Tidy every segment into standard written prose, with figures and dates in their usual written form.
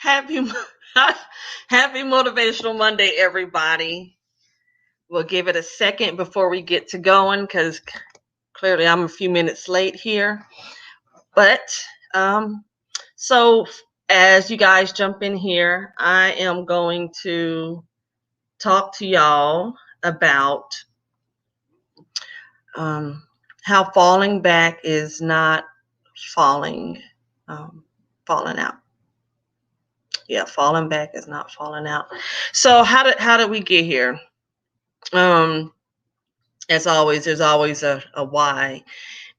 Happy, happy Motivational Monday, everybody. We'll give it a second before we get to going because clearly I'm a few minutes late here. But um, so as you guys jump in here, I am going to talk to y'all about um, how falling back is not falling, falling out. Yeah, falling back is not falling out. So how did we get here? Um, as always, there's always a why.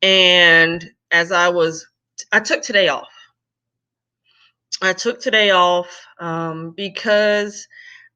And I took today off. I took today off because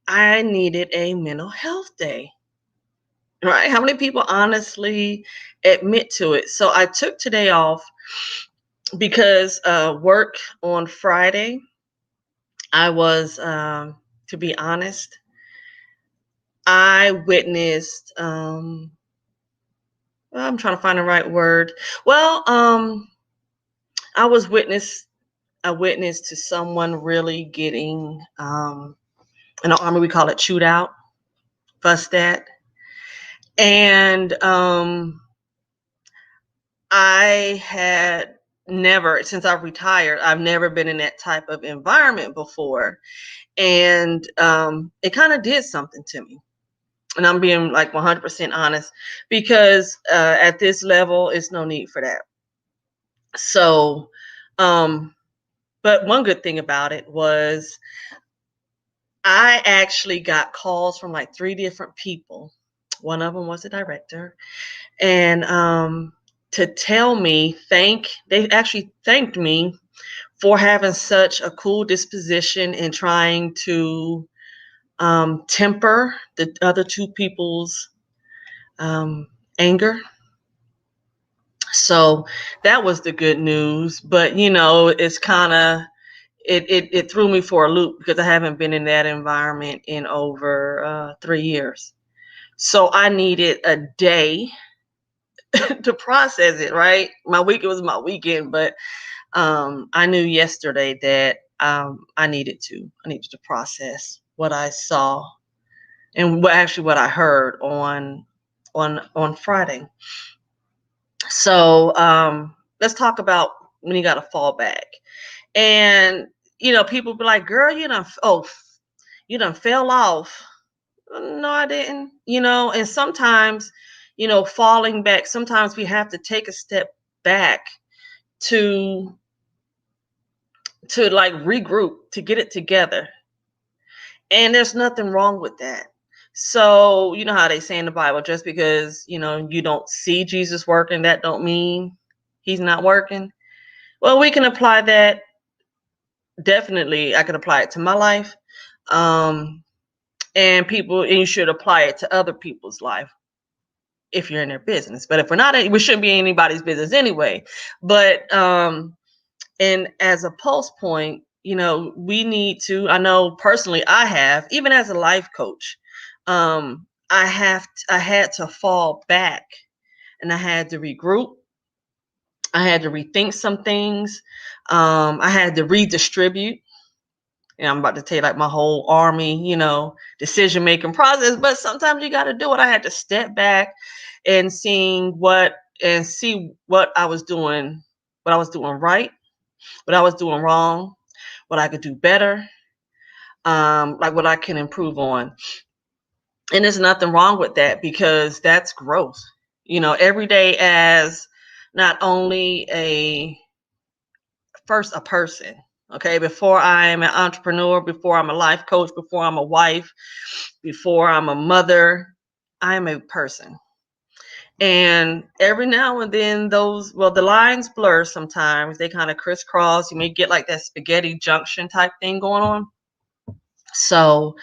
I needed a mental health day. Right? How many people honestly admit to it? So I took today off because work on Friday, I was, to be honest, I witnessed I'm trying to find the right word. Well, I was a witness to someone really getting in the army we call it chewed out, fussed at. And I had never, since I've retired, I've never been in that type of environment before. And it kind of did something to me. And I'm being like 100% honest because at this level, it's no need for that. So, but one good thing about it was I actually got calls from like 3 different people. One of them was a director, and to tell me they actually thanked me for having such a cool disposition and trying to temper the other 2 people's anger. So that was the good news. But it's kind of it threw me for a loop because I haven't been in that environment in over 3 years. So I needed a day to process it, right? It was my weekend, but I knew yesterday that I needed to process what I saw and what I heard on Friday. So let's talk about when you got to fall back. And people be like, "Girl, you done fell off." No, I didn't. And sometimes, falling back, sometimes we have to take a step back to like regroup, to get it together. And there's nothing wrong with that. So, you know how they say in the Bible, just because, you don't see Jesus working, that don't mean he's not working. Well, we can apply that. Definitely, I can apply it to my life. And you should apply it to other people's life if you're in their business. But if we're not, we shouldn't be in anybody's business anyway. But and as a pulse point, we need to. I know personally, I have, even as a life coach, I had to fall back, and I had to regroup. I had to rethink some things. I had to redistribute. And I'm about to tell you like my whole army, decision making process. But sometimes you got to do it. I had to step back and see what I was doing, right, what I was doing wrong, what I could do better, like what I can improve on. And there's nothing wrong with that because that's growth. Every day as not only a person. Okay, before I'm an entrepreneur, before I'm a life coach, before I'm a wife, before I'm a mother, I'm a person. And every now and then the lines blur sometimes. They kind of crisscross. You may get like that spaghetti junction type thing going on. So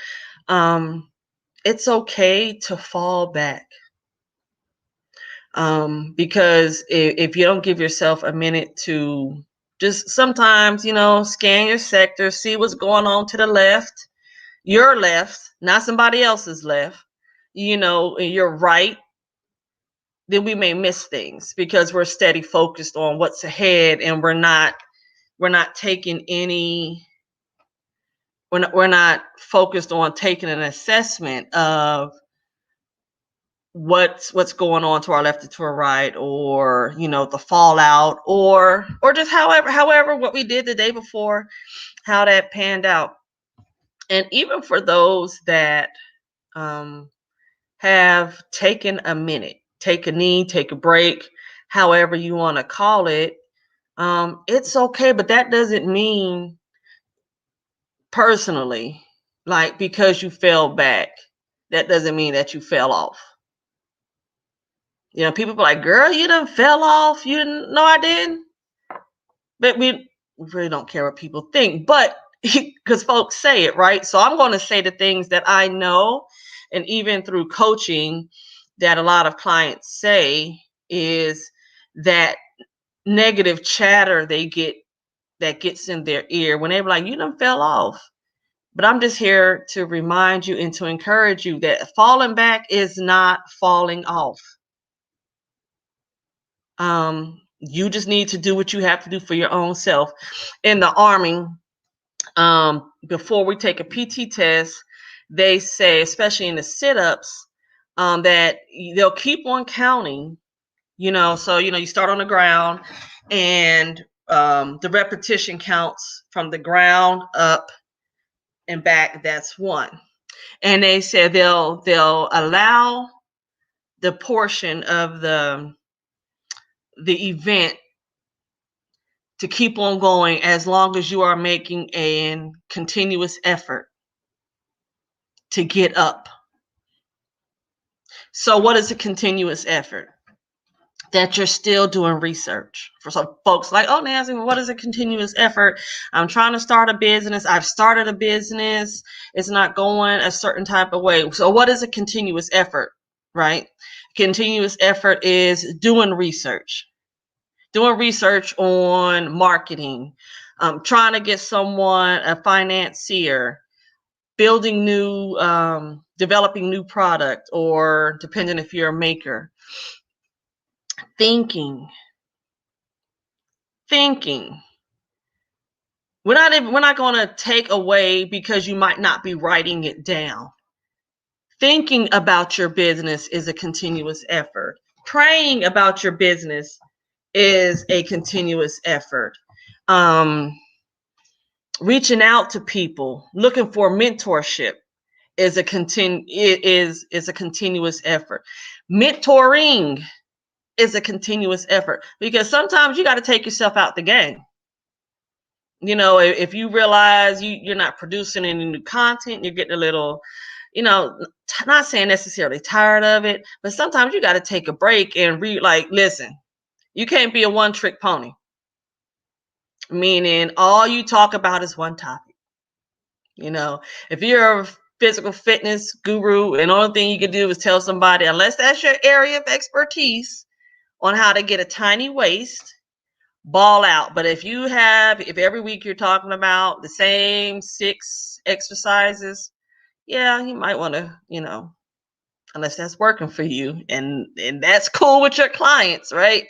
it's okay to fall back. Because if you don't give yourself a minute to just sometimes, scan your sector, see what's going on to the left, your left, not somebody else's left, and you're right, then we may miss things because we're steady focused on what's ahead and we're not taking any we're not focused on taking an assessment of what's going on to our left or to our right, or the fallout, or just however what we did the day before, how that panned out. And even for those that um, have taken a minute, take a knee, take a break, however you want to call it, it's okay. But that doesn't mean, personally, like, because you fell back, that doesn't mean that you fell off. People be like, girl, you done fell off. You didn't know I didn't. But we really don't care what people think. But because folks say it, right? So I'm going to say the things that I know, and even through coaching, that a lot of clients say is that negative chatter they get, that gets in their ear when they're like, you done fell off. But I'm just here to remind you and to encourage you that falling back is not falling off. You just need to do what you have to do for your own self. In the Army, before we take a PT test, they say, especially in the sit-ups, that they'll keep on counting. So you start on the ground, and the repetition counts from the ground up and back. That's one. And they said they'll allow the portion of the event to keep on going as long as you are making a continuous effort to get up. So what is a continuous effort? That you're still doing research. For some folks like, oh, Nancy, what is a continuous effort? I'm trying to start a business. I've started a business. It's not going a certain type of way. So what is a continuous effort, right? Continuous effort is doing research on marketing, trying to get someone, a financier, building new, developing new product, or depending if you're a maker, thinking. We're not going to take away because you might not be writing it down. Thinking about your business is a continuous effort. Praying about your business is a continuous effort. Reaching out to people, looking for mentorship is a continuous effort. Mentoring is a continuous effort, because sometimes you got to take yourself out the game. If you realize you're not producing any new content, you're getting a little, not saying necessarily tired of it, but sometimes you got to take a break and listen, you can't be a one-trick pony. Meaning all you talk about is one topic. If you're a physical fitness guru and the only thing you can do is tell somebody, unless that's your area of expertise, on how to get a tiny waist, ball out. But if every week you're talking about the same 6 exercises, yeah, you might want to, unless that's working for you, and that's cool with your clients, right?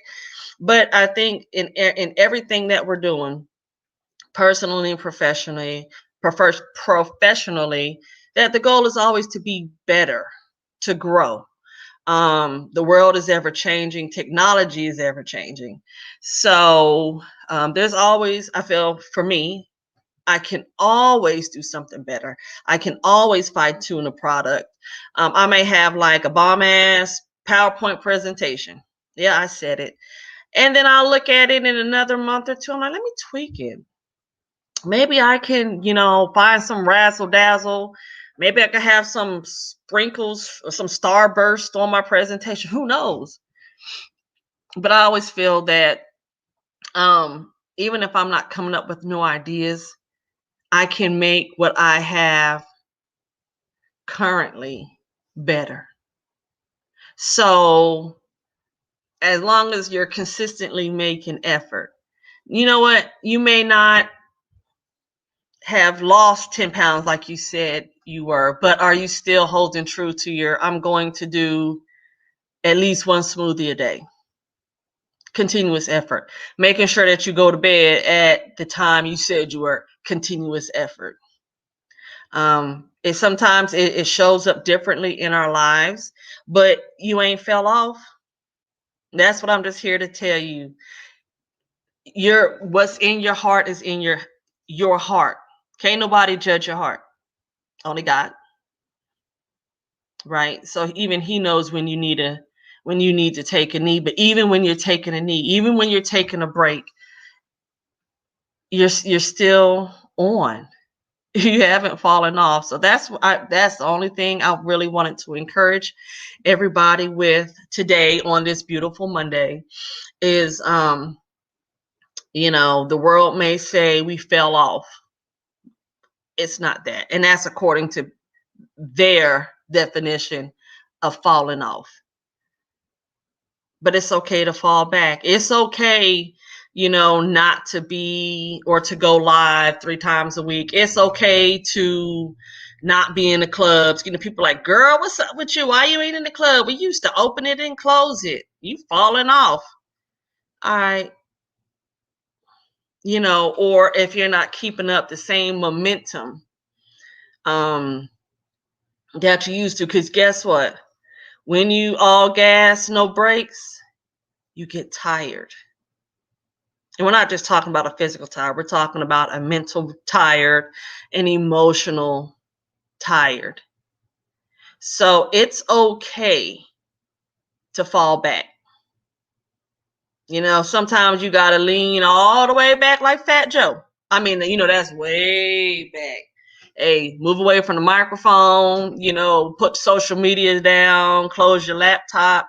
But I think in everything that we're doing, personally and professionally, that the goal is always to be better, to grow. The world is ever changing. Technology is ever changing. So there's always, I feel, for me, I can always do something better. I can always fine tune a product. I may have like a bomb ass PowerPoint presentation. Yeah, I said it. And then I'll look at it in another month or two. I'm like, let me tweak it. Maybe I can, find some razzle dazzle. Maybe I could have some sprinkles or some starburst on my presentation. Who knows? But I always feel that even if I'm not coming up with new ideas, I can make what I have currently better. So as long as you're consistently making effort, you know what? You may not have lost 10 pounds like you said you were, but are you still holding true to I'm going to do at least one smoothie a day? Continuous effort. Making sure that you go to bed at the time you said you were. Continuous effort. It sometimes it shows up differently in our lives, but you ain't fell off. That's what I'm just here to tell you. Your what's in your heart is in your heart. Can't nobody judge your heart. Only God, right? So even He knows when you need to take a knee. But even when you're taking a knee, even when you're taking a break, you're still on. You haven't fallen off. So that's the only thing I really wanted to encourage everybody with today on this beautiful Monday is the world may say we fell off. It's not that. And that's according to their definition of falling off. But it's okay to fall back. It's okay, not to be or to go live 3 times a week. It's okay to not be in the clubs. People like, girl, what's up with you? Why you ain't in the club? We used to open it and close it. You falling off. All right. Or if you're not keeping up the same momentum that you used to, because guess what? When you all gas, no brakes, you get tired. And we're not just talking about a physical tired. We're talking about a mental tired, an emotional tired. So it's okay to fall back. Sometimes you got to lean all the way back like Fat Joe. I mean, that's way back. Hey, move away from the microphone, put social media down, close your laptop.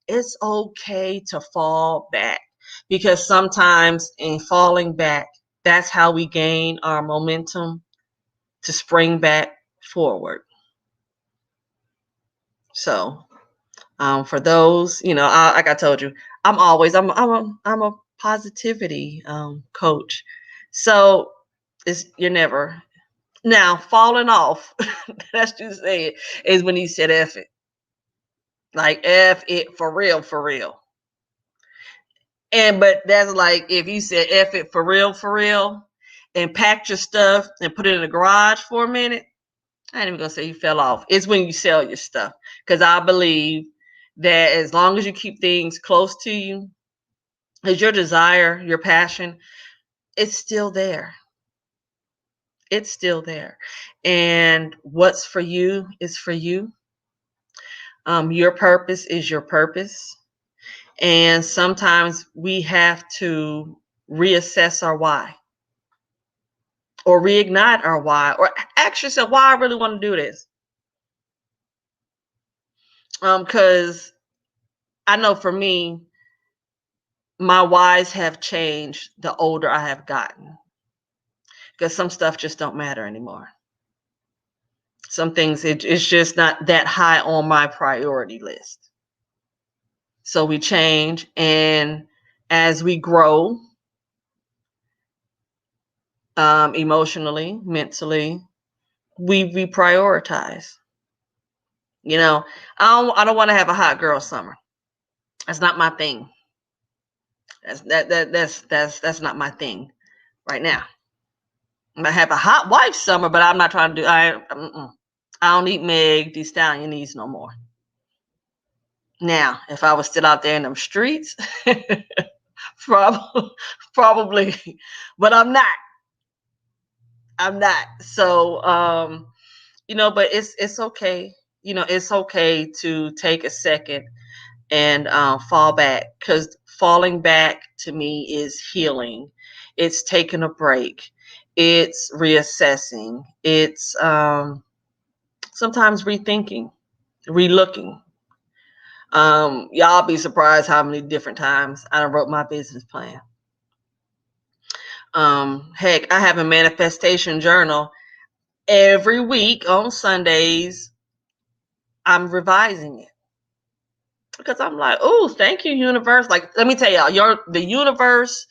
It's okay to fall back, because sometimes in falling back, that's how we gain our momentum to spring back forward. So for those, like I told you, I'm a positivity coach. So you're never now falling off. That's just say it, is when he said F it. Like F it for real, for real. But that's like if you said F it for real, and packed your stuff and put it in the garage for a minute, I ain't even gonna say you fell off. It's when you sell your stuff. Because I believe that as long as you keep things close to you, is your desire, your passion, it's still there. It's still there. And what's for you is for you. Your purpose is your purpose. And sometimes we have to reassess our why, or reignite our why, or ask yourself why I really want to do this. Because I know for me, my whys have changed the older I have gotten, because some stuff just don't matter anymore. Some things, it's just not that high on my priority list. So we change, and as we grow, emotionally, mentally, we reprioritize. I don't want to have a hot girl summer. That's not my thing. That's not my thing right now. I might have a hot wife summer, but I'm not trying to do. I don't eat Meg Thee Stallion knees no more. Now, if I was still out there in them streets, probably, but I'm not. I'm not. So, but it's okay. It's okay to take a second and fall back, because falling back to me is healing. It's taking a break. It's reassessing. It's sometimes rethinking, relooking. Y'all be surprised how many different times I wrote my business plan. Heck, I have a manifestation journal. Every week on Sundays, I'm revising it, because I'm like, oh, thank you, universe. Like, let me tell y'all, the universe,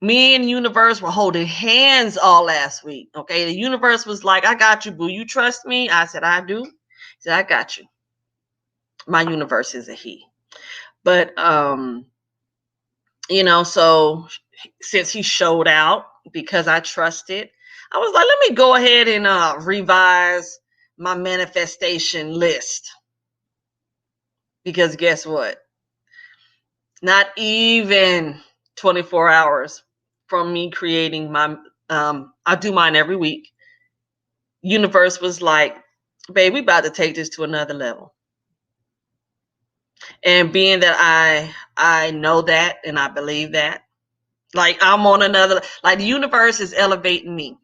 me and the universe were holding hands all last week. Okay. The universe was like, I got you, boo. You trust me? I said, I do. He said, I got you. My universe is a he. But so since he showed out, because I trusted, I was like, let me go ahead and revise my manifestation list. Because guess what? Not even 24 hours from me creating my, I do mine every week. Universe was like, babe, we about to take this to another level. And being that I know that and I believe that, like I'm on another, like the universe is elevating me.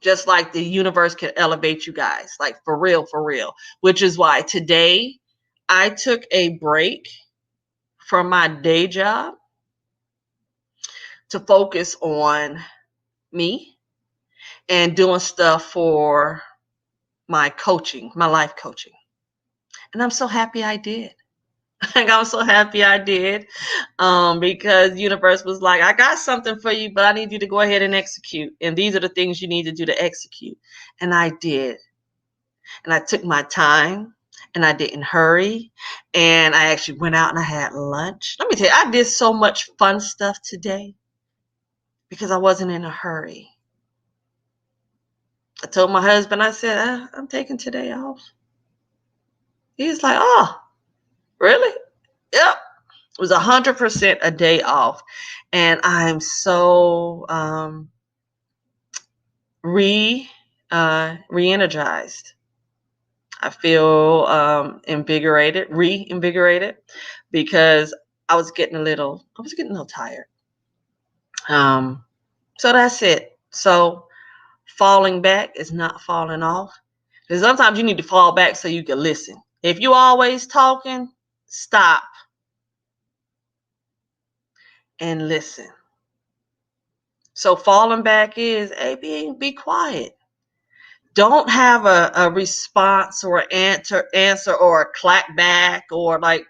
Just like the universe can elevate you guys, like for real, which is why today I took a break from my day job to focus on me and doing stuff for my coaching, my life coaching. And I'm so happy I did. Like I'm so happy I did, because universe was like, I got something for you, but I need you to go ahead and execute. And these are the things you need to do to execute. And I did. And I took my time and I didn't hurry. And I actually went out and I had lunch. Let me tell you, I did so much fun stuff today because I wasn't in a hurry. I told my husband, I said, I'm taking today off. He's like, oh, really? Yep. It was 100% a day off. And I'm so re-energized. I feel re-invigorated, because I was getting a little tired. So that's it. So falling back is not falling off. Because sometimes you need to fall back so you can listen. If you always talking, stop and listen. So falling back is, hey, be quiet. Don't have a response or an answer or a clap back or like,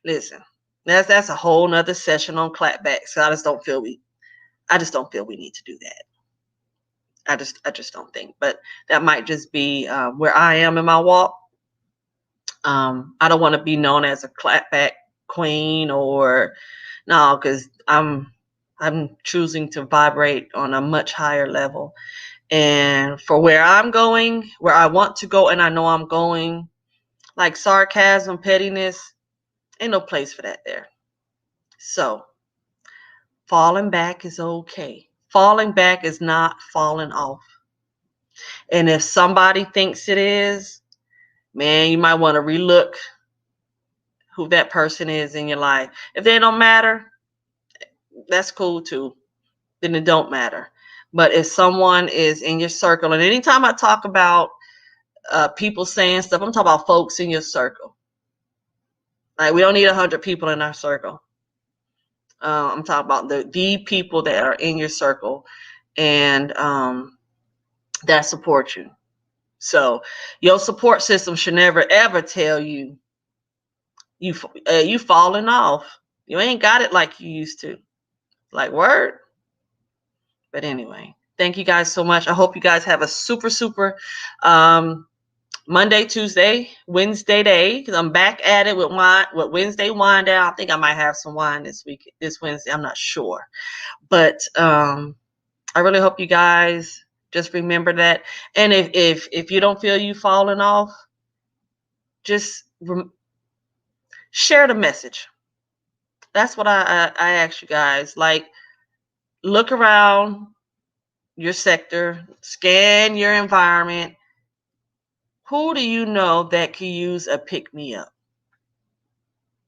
listen, that's a whole nother session on clapbacks. So I just don't feel we need to do that. I just don't think, but that might just be where I am in my walk. I don't want to be known as a clapback queen or no, because I'm choosing to vibrate on a much higher level. And for where I'm going, where I want to go, and I know I'm going, like sarcasm, pettiness, ain't no place for that there. So falling back is okay. Falling back is not falling off. And if somebody thinks it is, man, you might want to relook who that person is in your life. If they don't matter, that's cool too. Then it don't matter. But if someone is in your circle, and anytime I talk about people saying stuff, I'm talking about folks in your circle. Like we don't need 100 people in our circle. I'm talking about the people that are in your circle and that support you. So your support system should never ever tell you you falling off. You ain't got it like you used to. Like word. But anyway, thank you guys so much. I hope you guys have a super Monday, Tuesday, Wednesday day, because I'm back at it with Wednesday wine down. I think I might have some wine this Wednesday. I'm not sure. But I really hope you guys just remember that. And if you don't feel you falling off, just share the message. That's what I ask you guys. Like, look around your sector, scan your environment. Who do you know that could use a pick-me-up?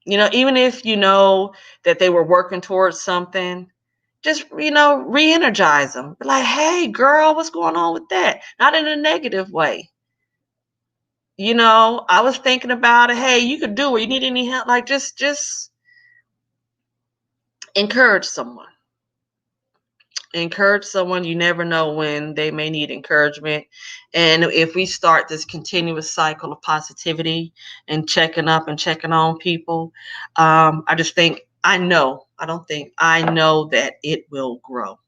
You know, even if you know that they were working towards something, just, re-energize them. Be like, hey, girl, what's going on with that? Not in a negative way. I was thinking about it. Hey, you could do it. You need any help? Like, just encourage someone. Encourage someone. You never know when they may need encouragement. And if we start this continuous cycle of positivity and checking up and checking on people, I just think, I know that it will grow.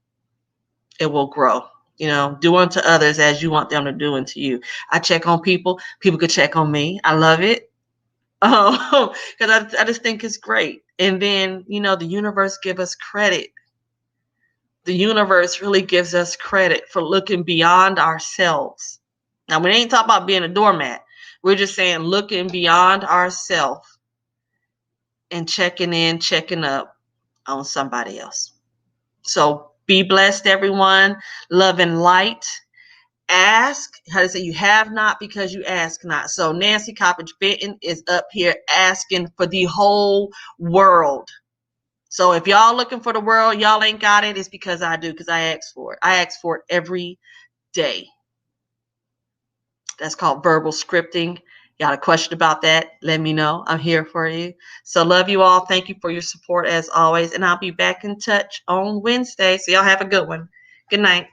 It will grow. Do unto others as you want them to do unto you. I check on people. People could check on me. I love it. Because I just think it's great. And then, the universe give us credit the universe really gives us credit for looking beyond ourselves. Now, we ain't talking about being a doormat. We're just saying looking beyond ourselves and checking in, checking up on somebody else. So be blessed, everyone. Love and light. Ask, how to say, you have not because you ask not. So Nancy Coppage Benton is up here asking for the whole world. So if y'all looking for the world, y'all ain't got it, it's because I do, because I ask for it. I ask for it every day. That's called verbal scripting. You got a question about that? Let me know. I'm here for you. So love you all. Thank you for your support as always. And I'll be back in touch on Wednesday. So y'all have a good one. Good night.